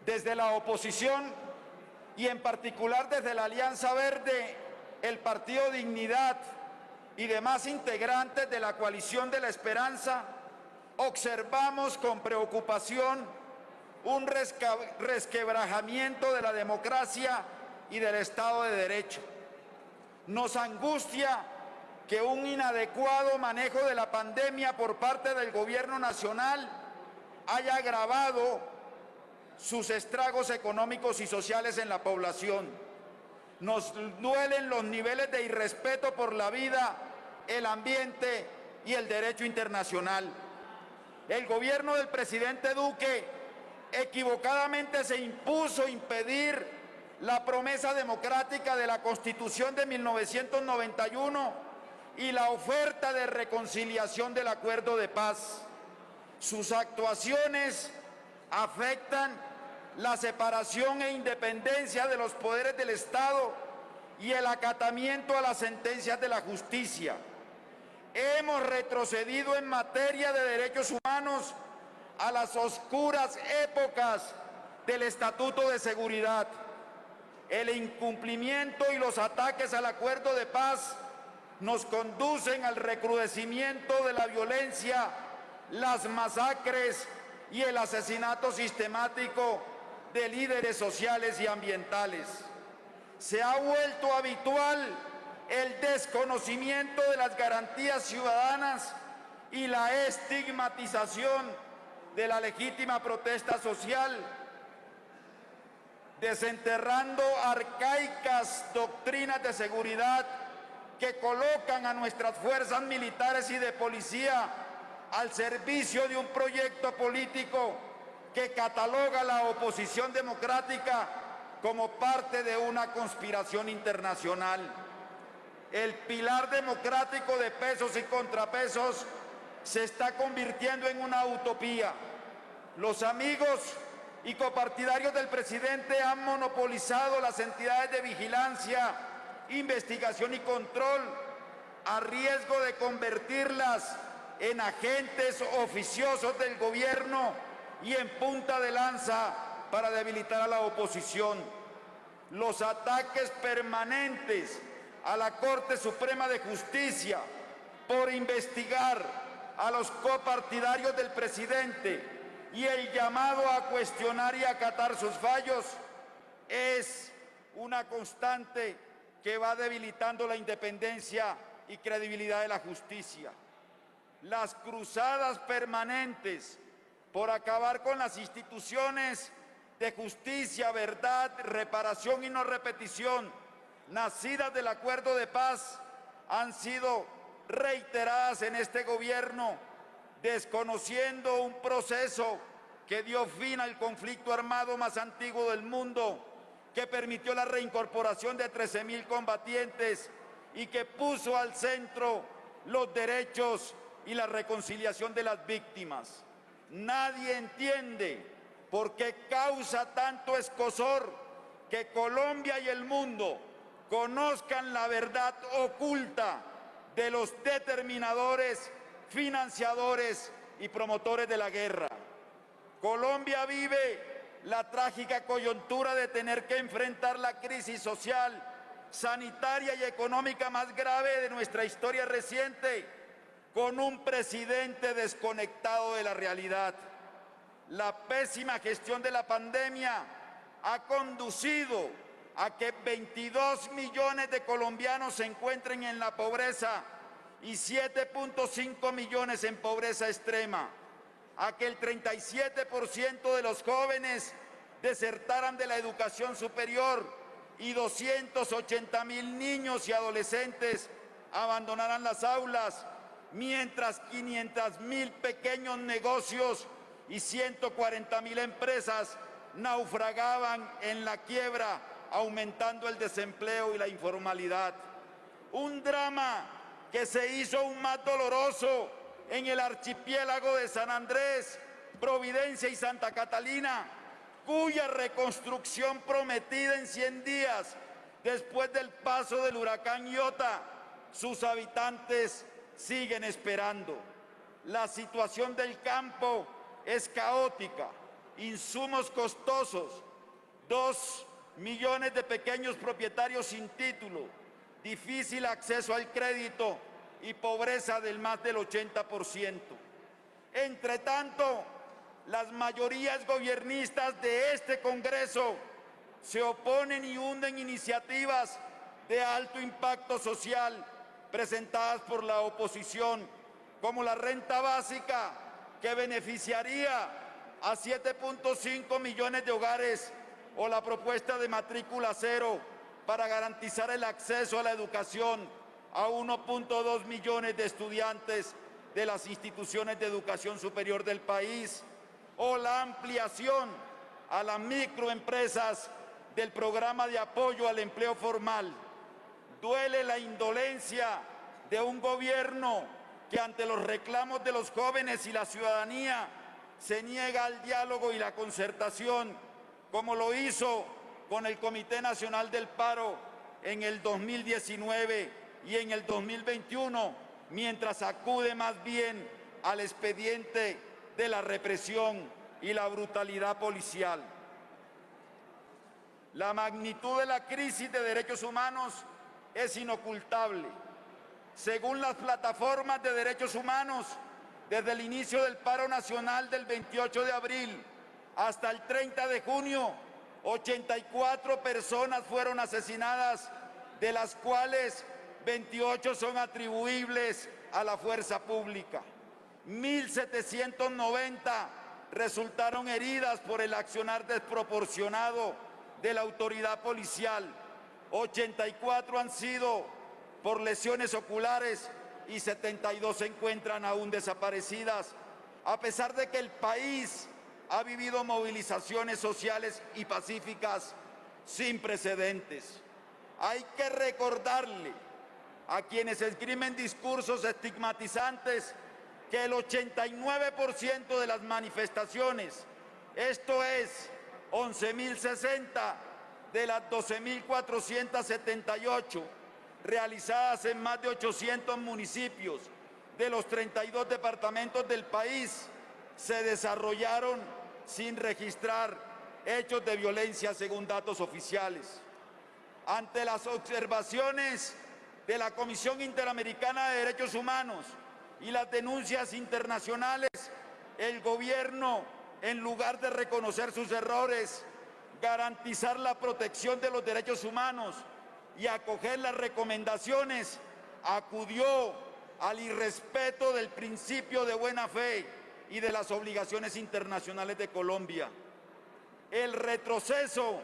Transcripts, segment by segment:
Desde la oposición y en particular desde la Alianza Verde, el Partido Dignidad y demás integrantes de la Coalición de la Esperanza, observamos con preocupación un resquebrajamiento de la democracia y del Estado de Derecho. Nos angustia que un inadecuado manejo de la pandemia por parte del Gobierno nacional haya agravado sus estragos económicos y sociales en la población. Nos duelen los niveles de irrespeto por la vida, el ambiente y el derecho internacional. El gobierno del presidente Duque equivocadamente se impuso impedir la promesa democrática de la Constitución de 1991 y la oferta de reconciliación del acuerdo de paz. Sus actuaciones afectan la separación e independencia de los poderes del Estado y el acatamiento a las sentencias de la justicia. Hemos retrocedido en materia de derechos humanos a las oscuras épocas del Estatuto de Seguridad. El incumplimiento y los ataques al acuerdo de paz nos conducen al recrudecimiento de la violencia, las masacres y el asesinato sistemático de líderes sociales y ambientales. Se ha vuelto habitual el desconocimiento de las garantías ciudadanas y la estigmatización de la legítima protesta social, desenterrando arcaicas doctrinas de seguridad que colocan a nuestras fuerzas militares y de policía al servicio de un proyecto político que cataloga la oposición democrática como parte de una conspiración internacional. El pilar democrático de pesos y contrapesos se está convirtiendo en una utopía. Los amigos y copartidarios del presidente han monopolizado las entidades de vigilancia, investigación y control, a riesgo de convertirlas en agentes oficiosos del gobierno y en punta de lanza para debilitar a la oposición. Los ataques permanentes a la Corte Suprema de Justicia por investigar a los copartidarios del presidente y el llamado a cuestionar y acatar sus fallos es una constante que va debilitando la independencia y credibilidad de la justicia. Las cruzadas permanentes por acabar con las instituciones de justicia, verdad, reparación y no repetición, nacidas del acuerdo de paz, han sido reiteradas en este gobierno, desconociendo un proceso que dio fin al conflicto armado más antiguo del mundo, que permitió la reincorporación de 13.000 combatientes y que puso al centro los derechos y la reconciliación de las víctimas. Nadie entiende por qué causa tanto escozor que Colombia y el mundo conozcan la verdad oculta de los determinadores, financiadores y promotores de la guerra. Colombia vive la trágica coyuntura de tener que enfrentar la crisis social, sanitaria y económica más grave de nuestra historia reciente, con un presidente desconectado de la realidad. La pésima gestión de la pandemia ha conducido a que 22 millones de colombianos se encuentren en la pobreza y 7.5 millones en pobreza extrema, a que el 37% de los jóvenes desertaran de la educación superior y 280.000 niños y adolescentes abandonaran las aulas, mientras 500.000 pequeños negocios y 140.000 empresas naufragaban en la quiebra, aumentando el desempleo y la informalidad. Un drama que se hizo aún más doloroso en el archipiélago de San Andrés, Providencia y Santa Catalina, cuya reconstrucción prometida en 100 días después del paso del huracán Iota, sus habitantes siguen esperando. La situación del campo es caótica. insumos costosos, 2 millones de pequeños propietarios sin título, difícil acceso al crédito y pobreza del más del 80%. Entre tanto, las mayorías gobiernistas de este Congreso se oponen y hunden iniciativas de alto impacto social presentadas por la oposición, como la renta básica, que beneficiaría a 7.5 millones de hogares, o la propuesta de matrícula cero para garantizar el acceso a la educación a 1.2 millones de estudiantes de las instituciones de educación superior del país, o la ampliación a las microempresas del programa de apoyo al empleo formal. Duele la indolencia de un gobierno que ante los reclamos de los jóvenes y la ciudadanía se niega al diálogo y la concertación, como lo hizo con el Comité Nacional del Paro en el 2019 y en el 2021, mientras acude más bien al expediente de la represión y la brutalidad policial. La magnitud de la crisis de derechos humanos es inocultable. Según las plataformas de derechos humanos, desde el inicio del paro nacional del 28 de abril hasta el 30 de junio, 84 personas fueron asesinadas, de las cuales 28 son atribuibles a la fuerza pública. 1.790 resultaron heridas por el accionar desproporcionado de la autoridad policial. 84 han sido por lesiones oculares y 72 se encuentran aún desaparecidas, a pesar de que el país ha vivido movilizaciones sociales y pacíficas sin precedentes. Hay que recordarle a quienes esgrimen discursos estigmatizantes que el 89% de las manifestaciones, esto es 11.060 de las 12.478 realizadas en más de 800 municipios de los 32 departamentos del país, se desarrollaron sin registrar hechos de violencia según datos oficiales. Ante las observaciones de la Comisión Interamericana de Derechos Humanos y las denuncias internacionales, el gobierno, en lugar de reconocer sus errores, garantizar la protección de los derechos humanos y acoger las recomendaciones, acudió al irrespeto del principio de buena fe y de las obligaciones internacionales de Colombia. El retroceso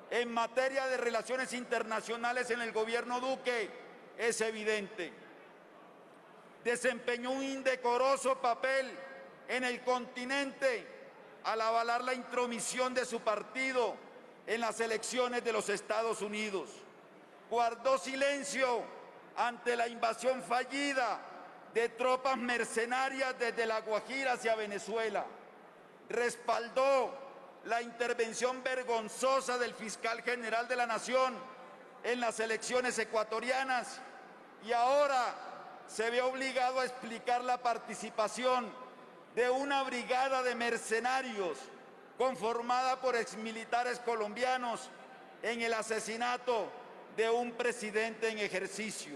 en materia de relaciones internacionales en el gobierno Duque es evidente. Desempeñó un indecoroso papel en el continente al avalar la intromisión de su partido en las elecciones de los Estados Unidos. Guardó silencio ante la invasión fallida de tropas mercenarias desde La Guajira hacia Venezuela. Respaldó la intervención vergonzosa del fiscal general de la Nación en las elecciones ecuatorianas y ahora se ve obligado a explicar la participación de una brigada de mercenarios conformada por exmilitares colombianos en el asesinato de un presidente en ejercicio.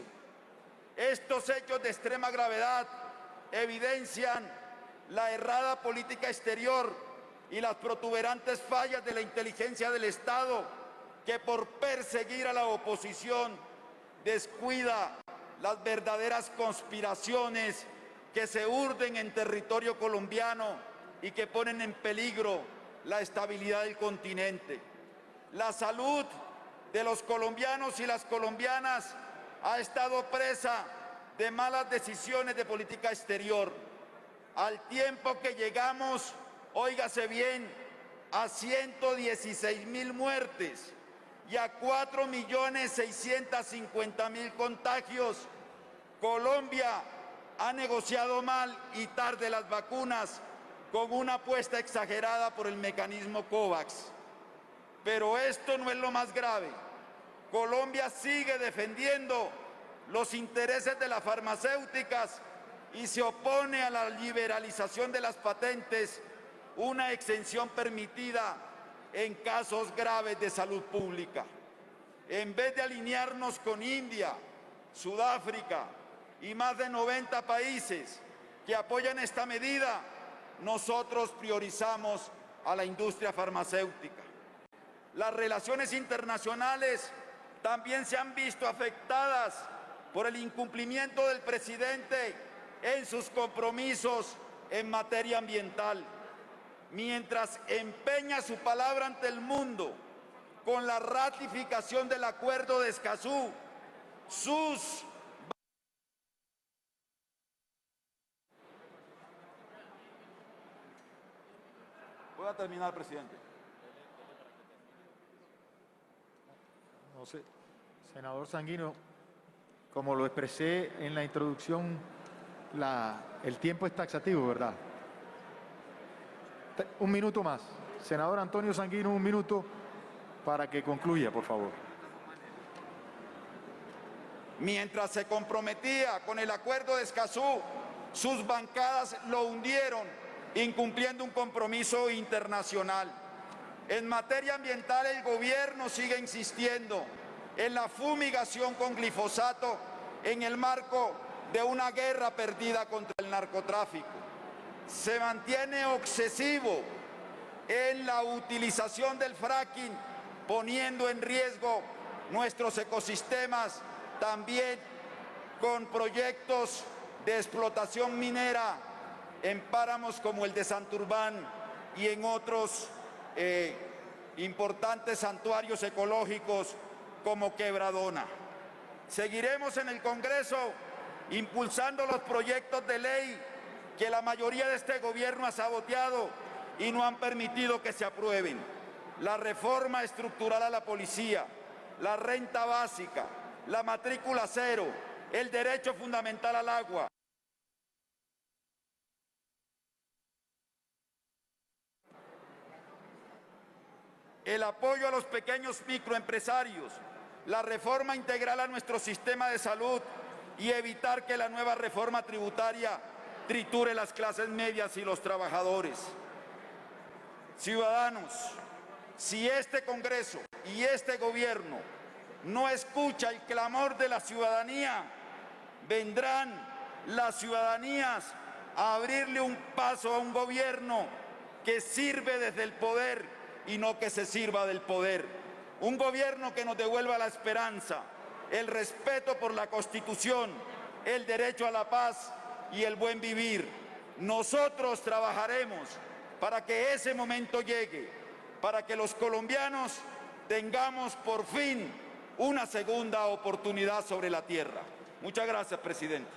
Estos hechos de extrema gravedad evidencian la errada política exterior y las protuberantes fallas de la inteligencia del Estado, que por perseguir a la oposición descuida las verdaderas conspiraciones que se urden en territorio colombiano y que ponen en peligro la estabilidad del continente. La salud de los colombianos y las colombianas ha estado presa de malas decisiones de política exterior, al tiempo que llegamos, óigase bien, a 116.000 muertes y a 4.650.000 contagios. Colombia ha negociado mal y tarde las vacunas con una apuesta exagerada por el mecanismo COVAX. Pero esto no es lo más grave. Colombia sigue defendiendo los intereses de las farmacéuticas y se opone a la liberalización de las patentes una exención permitida en casos graves de salud pública. En vez de alinearnos con India, Sudáfrica y más de 90 países que apoyan esta medida, nosotros priorizamos a la industria farmacéutica. Las relaciones internacionales también se han visto afectadas por el incumplimiento del presidente en sus compromisos en materia ambiental. Mientras empeña su palabra ante el mundo con la ratificación del Acuerdo de Escazú, Voy a terminar, presidente. No sé, senador Sanguino, como lo expresé en la introducción, el tiempo es taxativo, ¿verdad? Un minuto más. Senador Antonio Sanguino, un minuto para que concluya, por favor. Mientras se comprometía con el Acuerdo de Escazú, sus bancadas lo hundieron, incumpliendo un compromiso internacional. En materia ambiental, el gobierno sigue insistiendo en la fumigación con glifosato en el marco de una guerra perdida contra el narcotráfico. Se mantiene obsesivo en la utilización del fracking, poniendo en riesgo nuestros ecosistemas, también con proyectos de explotación minera en páramos como el de Santurbán y en otros importantes santuarios ecológicos como Quebradona. Seguiremos en el Congreso impulsando los proyectos de ley que la mayoría de este gobierno ha saboteado y no han permitido que se aprueben. La reforma estructural a la policía, la renta básica, la matrícula cero, el derecho fundamental al agua. El apoyo a los pequeños microempresarios, la reforma integral a nuestro sistema de salud y evitar que la nueva reforma tributaria triture las clases medias y los trabajadores. Ciudadanos, si este Congreso y este gobierno no escucha el clamor de la ciudadanía, vendrán las ciudadanías a abrirle un paso a un gobierno que sirve desde el poder y no que se sirva del poder. Un gobierno que nos devuelva la esperanza, el respeto por la Constitución, el derecho a la paz y el buen vivir. Nosotros trabajaremos para que ese momento llegue, para que los colombianos tengamos por fin una segunda oportunidad sobre la tierra. Muchas gracias, presidente.